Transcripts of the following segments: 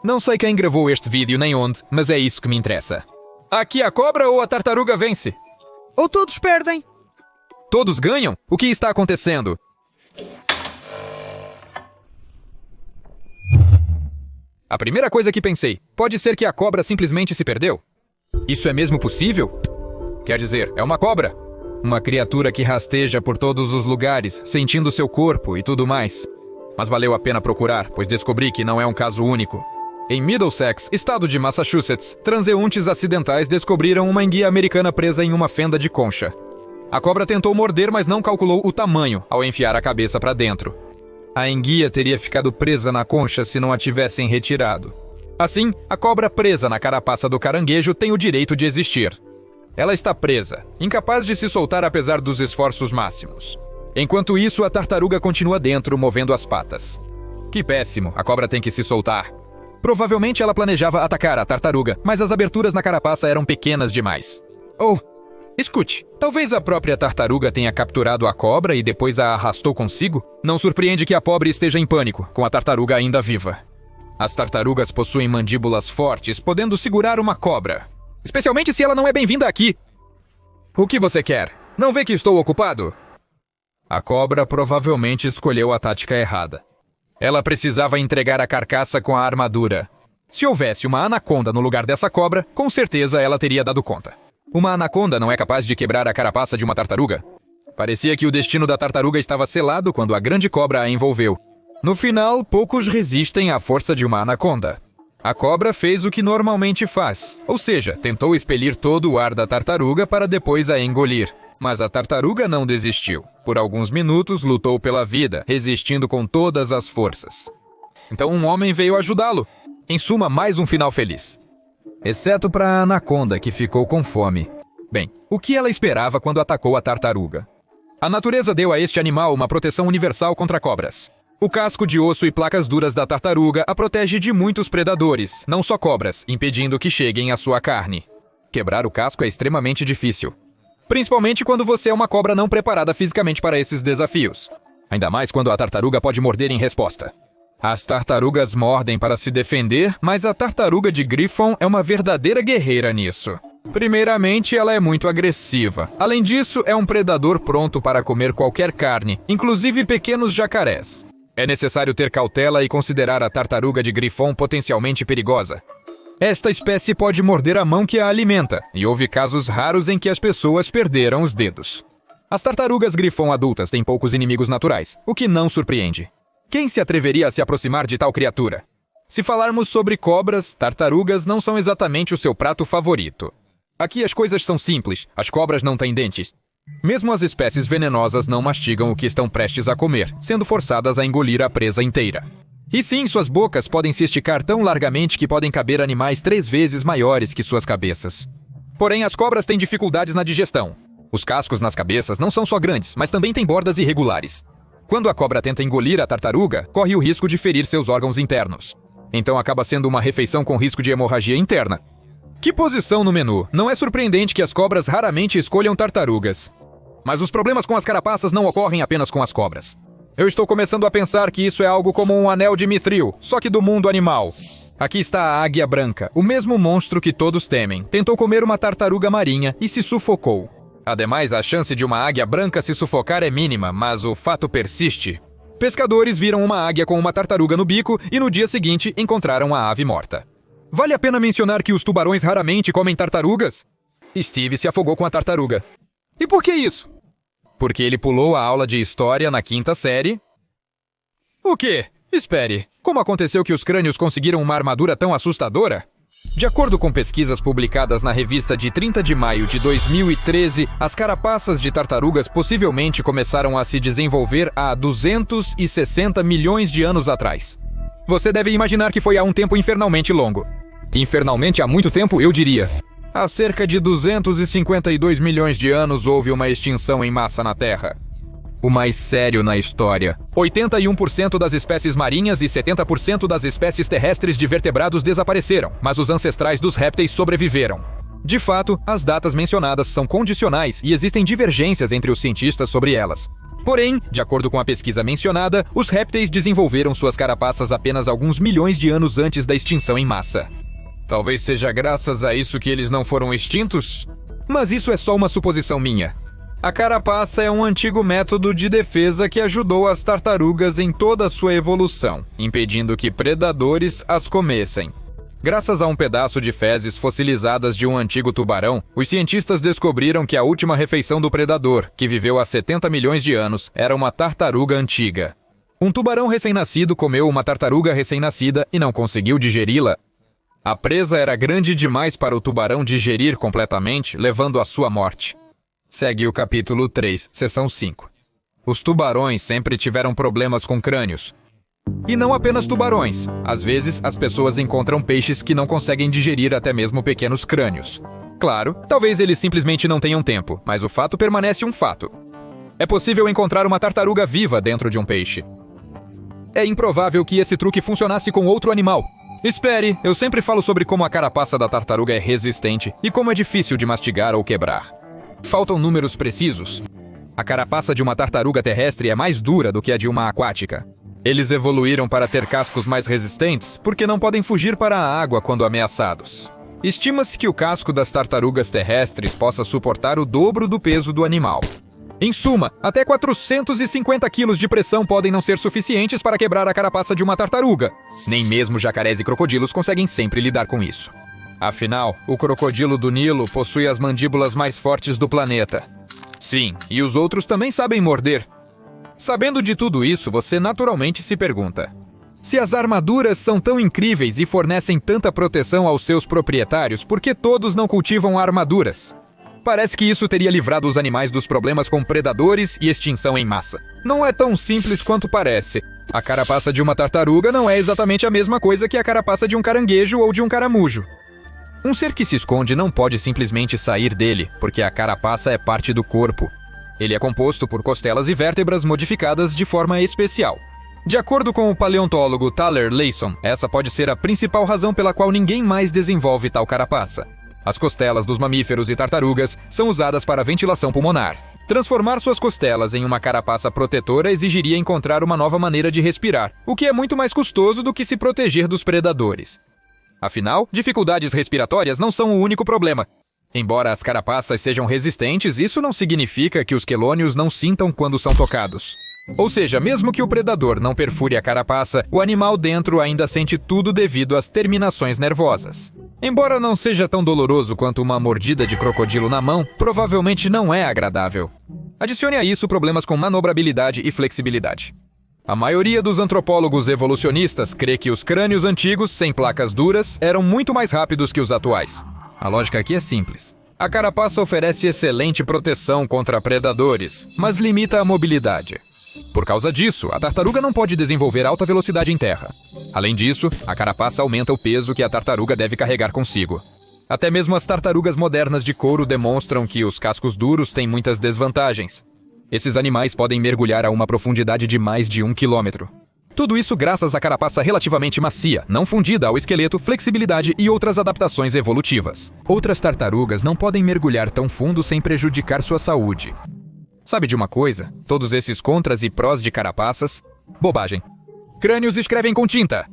Não sei quem gravou este vídeo nem onde, mas é isso que me interessa. Aqui a cobra ou a tartaruga vence? Ou todos perdem? Todos ganham? O que está acontecendo? A primeira coisa que pensei, pode ser que a cobra simplesmente se perdeu? Isso é mesmo possível? Quer dizer, é uma cobra. Uma criatura que rasteja por todos os lugares, sentindo seu corpo e tudo mais. Mas valeu a pena procurar, pois descobri que não é um caso único. Em Middlesex, estado de Massachusetts, transeuntes acidentais descobriram uma enguia americana presa em uma fenda de concha. A cobra tentou morder, mas não calculou o tamanho ao enfiar a cabeça para dentro. A enguia teria ficado presa na concha se não a tivessem retirado. Assim, a cobra presa na carapaça do caranguejo tem o direito de existir. Ela está presa, incapaz de se soltar apesar dos esforços máximos. Enquanto isso, a tartaruga continua dentro, movendo as patas. Que péssimo, a cobra tem que se soltar. Provavelmente ela planejava atacar a tartaruga, mas as aberturas na carapaça eram pequenas demais. Escute, talvez a própria tartaruga tenha capturado a cobra e depois a arrastou consigo? Não surpreende que a pobre esteja em pânico, com a tartaruga ainda viva. As tartarugas possuem mandíbulas fortes, podendo segurar uma cobra. Especialmente se ela não é bem-vinda aqui. O que você quer? Não vê que estou ocupado? A cobra provavelmente escolheu a tática errada. Ela precisava entregar a carcaça com a armadura. Se houvesse uma anaconda no lugar dessa cobra, com certeza ela teria dado conta. Uma anaconda não é capaz de quebrar a carapaça de uma tartaruga? Parecia que o destino da tartaruga estava selado quando a grande cobra a envolveu. No final, poucos resistem à força de uma anaconda. A cobra fez o que normalmente faz, ou seja, tentou expelir todo o ar da tartaruga para depois a engolir. Mas a tartaruga não desistiu. Por alguns minutos lutou pela vida, resistindo com todas as forças. Então um homem veio ajudá-lo. Em suma, mais um final feliz. Exceto para a anaconda, que ficou com fome. Bem, o que ela esperava quando atacou a tartaruga? A natureza deu a este animal uma proteção universal contra cobras. O casco de osso e placas duras da tartaruga a protege de muitos predadores, não só cobras, impedindo que cheguem à sua carne. Quebrar o casco é extremamente difícil. Principalmente quando você é uma cobra não preparada fisicamente para esses desafios. Ainda mais quando a tartaruga pode morder em resposta. As tartarugas mordem para se defender, mas a tartaruga de Griffon é uma verdadeira guerreira nisso. Primeiramente, ela é muito agressiva. Além disso, é um predador pronto para comer qualquer carne, inclusive pequenos jacarés. É necessário ter cautela e considerar a tartaruga de Griffon potencialmente perigosa. Esta espécie pode morder a mão que a alimenta, e houve casos raros em que as pessoas perderam os dedos. As tartarugas Griffon adultas têm poucos inimigos naturais, o que não surpreende. Quem se atreveria a se aproximar de tal criatura? Se falarmos sobre cobras, tartarugas não são exatamente o seu prato favorito. Aqui as coisas são simples, as cobras não têm dentes. Mesmo as espécies venenosas não mastigam o que estão prestes a comer, sendo forçadas a engolir a presa inteira. E sim, suas bocas podem se esticar tão largamente que podem caber animais 3 vezes maiores que suas cabeças. Porém, as cobras têm dificuldades na digestão. Os cascos nas cabeças não são só grandes, mas também têm bordas irregulares. Quando a cobra tenta engolir a tartaruga, corre o risco de ferir seus órgãos internos. Então acaba sendo uma refeição com risco de hemorragia interna. Que posição no menu! Não é surpreendente que as cobras raramente escolham tartarugas. Mas os problemas com as carapaças não ocorrem apenas com as cobras. Eu estou começando a pensar que isso é algo como um anel de Mithril, só que do mundo animal. Aqui está a águia branca, o mesmo monstro que todos temem. Tentou comer uma tartaruga marinha e se sufocou. Ademais, a chance de uma águia branca se sufocar é mínima, mas o fato persiste. Pescadores viram uma águia com uma tartaruga no bico e no dia seguinte encontraram a ave morta. Vale a pena mencionar que os tubarões raramente comem tartarugas? Steve se afogou com a tartaruga. E por que isso? Porque ele pulou a aula de história na 5ª série. O quê? Espere, como aconteceu que os crânios conseguiram uma armadura tão assustadora? De acordo com pesquisas publicadas na revista de 30 de maio de 2013, as carapaças de tartarugas possivelmente começaram a se desenvolver há 260 milhões de anos atrás. Você deve imaginar que foi há um tempo infernalmente longo. Infernalmente há muito tempo, eu diria. Há cerca de 252 milhões de anos houve uma extinção em massa na Terra. O mais sério na história. 81% das espécies marinhas e 70% das espécies terrestres de vertebrados desapareceram, mas os ancestrais dos répteis sobreviveram. De fato, as datas mencionadas são condicionais e existem divergências entre os cientistas sobre elas. Porém, de acordo com a pesquisa mencionada, os répteis desenvolveram suas carapaças apenas alguns milhões de anos antes da extinção em massa. Talvez seja graças a isso que eles não foram extintos? Mas isso é só uma suposição minha. A carapaça é um antigo método de defesa que ajudou as tartarugas em toda a sua evolução, impedindo que predadores as comessem. Graças a um pedaço de fezes fossilizadas de um antigo tubarão, os cientistas descobriram que a última refeição do predador, que viveu há 70 milhões de anos, era uma tartaruga antiga. Um tubarão recém-nascido comeu uma tartaruga recém-nascida e não conseguiu digeri-la. A presa era grande demais para o tubarão digerir completamente, levando à sua morte. Segue o capítulo 3, seção 5. Os tubarões sempre tiveram problemas com crânios. E não apenas tubarões. Às vezes, as pessoas encontram peixes que não conseguem digerir até mesmo pequenos crânios. Claro, talvez eles simplesmente não tenham tempo, mas o fato permanece um fato. É possível encontrar uma tartaruga viva dentro de um peixe. É improvável que esse truque funcionasse com outro animal. Espere, eu sempre falo sobre como a carapaça da tartaruga é resistente e como é difícil de mastigar ou quebrar. Faltam números precisos. A carapaça de uma tartaruga terrestre é mais dura do que a de uma aquática. Eles evoluíram para ter cascos mais resistentes porque não podem fugir para a água quando ameaçados. Estima-se que o casco das tartarugas terrestres possa suportar o dobro do peso do animal. Em suma, até 450 quilos de pressão podem não ser suficientes para quebrar a carapaça de uma tartaruga. Nem mesmo jacarés e crocodilos conseguem sempre lidar com isso. Afinal, o crocodilo do Nilo possui as mandíbulas mais fortes do planeta. Sim, e os outros também sabem morder. Sabendo de tudo isso, você naturalmente se pergunta: se as armaduras são tão incríveis e fornecem tanta proteção aos seus proprietários, por que todos não cultivam armaduras? Parece que isso teria livrado os animais dos problemas com predadores e extinção em massa. Não é tão simples quanto parece. A carapaça de uma tartaruga não é exatamente a mesma coisa que a carapaça de um caranguejo ou de um caramujo. Um ser que se esconde não pode simplesmente sair dele, porque a carapaça é parte do corpo. Ele é composto por costelas e vértebras modificadas de forma especial. De acordo com o paleontólogo Tyler Layson, essa pode ser a principal razão pela qual ninguém mais desenvolve tal carapaça. As costelas dos mamíferos e tartarugas são usadas para ventilação pulmonar. Transformar suas costelas em uma carapaça protetora exigiria encontrar uma nova maneira de respirar, o que é muito mais custoso do que se proteger dos predadores. Afinal, dificuldades respiratórias não são o único problema. Embora as carapaças sejam resistentes, isso não significa que os quelônios não sintam quando são tocados. Ou seja, mesmo que o predador não perfure a carapaça, o animal dentro ainda sente tudo devido às terminações nervosas. Embora não seja tão doloroso quanto uma mordida de crocodilo na mão, provavelmente não é agradável. Adicione a isso problemas com manobrabilidade e flexibilidade. A maioria dos antropólogos evolucionistas crê que os crânios antigos, sem placas duras, eram muito mais rápidos que os atuais. A lógica aqui é simples. A carapaça oferece excelente proteção contra predadores, mas limita a mobilidade. Por causa disso, a tartaruga não pode desenvolver alta velocidade em terra. Além disso, a carapaça aumenta o peso que a tartaruga deve carregar consigo. Até mesmo as tartarugas modernas de couro demonstram que os cascos duros têm muitas desvantagens. Esses animais podem mergulhar a uma profundidade de mais de 1 quilômetro. Tudo isso graças à carapaça relativamente macia, não fundida ao esqueleto, flexibilidade e outras adaptações evolutivas. Outras tartarugas não podem mergulhar tão fundo sem prejudicar sua saúde. Sabe de uma coisa? Todos esses contras e prós de carapaças? Bobagem. Crânios escrevem com tinta.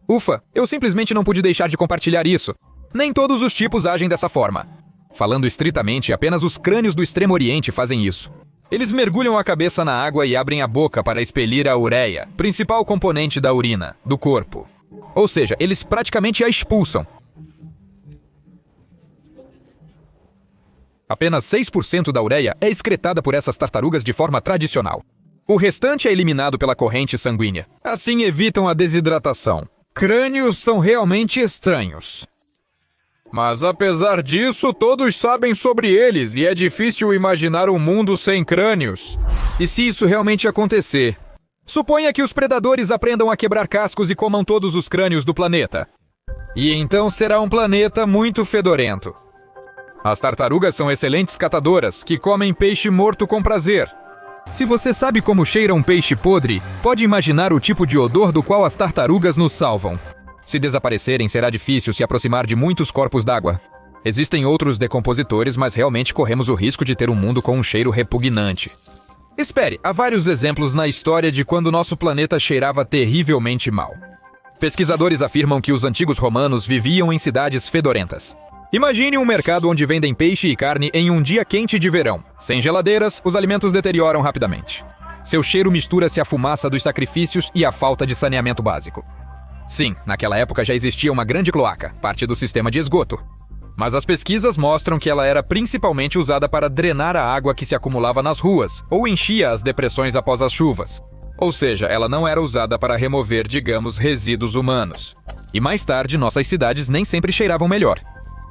Ufa, eu simplesmente não pude deixar de compartilhar isso. Nem todos os tipos agem dessa forma. Falando estritamente, apenas os crânios do Extremo Oriente fazem isso. Eles mergulham a cabeça na água e abrem a boca para expelir a ureia, principal componente da urina, do corpo. Ou seja, eles praticamente a expulsam. Apenas 6% da ureia é excretada por essas tartarugas de forma tradicional. O restante é eliminado pela corrente sanguínea. Assim evitam a desidratação. Crânios são realmente estranhos. Mas apesar disso, todos sabem sobre eles e é difícil imaginar um mundo sem crânios. E se isso realmente acontecer? Suponha que os predadores aprendam a quebrar cascos e comam todos os crânios do planeta. E então será um planeta muito fedorento. As tartarugas são excelentes catadoras, que comem peixe morto com prazer. Se você sabe como cheira um peixe podre, pode imaginar o tipo de odor do qual as tartarugas nos salvam. Se desaparecerem, será difícil se aproximar de muitos corpos d'água. Existem outros decompositores, mas realmente corremos o risco de ter um mundo com um cheiro repugnante. Espere, há vários exemplos na história de quando nosso planeta cheirava terrivelmente mal. Pesquisadores afirmam que os antigos romanos viviam em cidades fedorentas. Imagine um mercado onde vendem peixe e carne em um dia quente de verão. Sem geladeiras, os alimentos deterioram rapidamente. Seu cheiro mistura-se à fumaça dos sacrifícios e à falta de saneamento básico. Sim, naquela época já existia uma grande cloaca, parte do sistema de esgoto. Mas as pesquisas mostram que ela era principalmente usada para drenar a água que se acumulava nas ruas ou enchia as depressões após as chuvas. Ou seja, ela não era usada para remover, digamos, resíduos humanos. E mais tarde, nossas cidades nem sempre cheiravam melhor.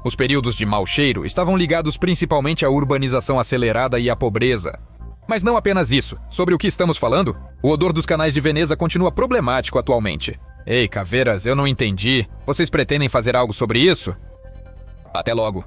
Os períodos de mau cheiro estavam ligados principalmente à urbanização acelerada e à pobreza. Mas não apenas isso. Sobre o que estamos falando? O odor dos canais de Veneza continua problemático atualmente. Ei, caveiras, eu não entendi. Vocês pretendem fazer algo sobre isso? Até logo.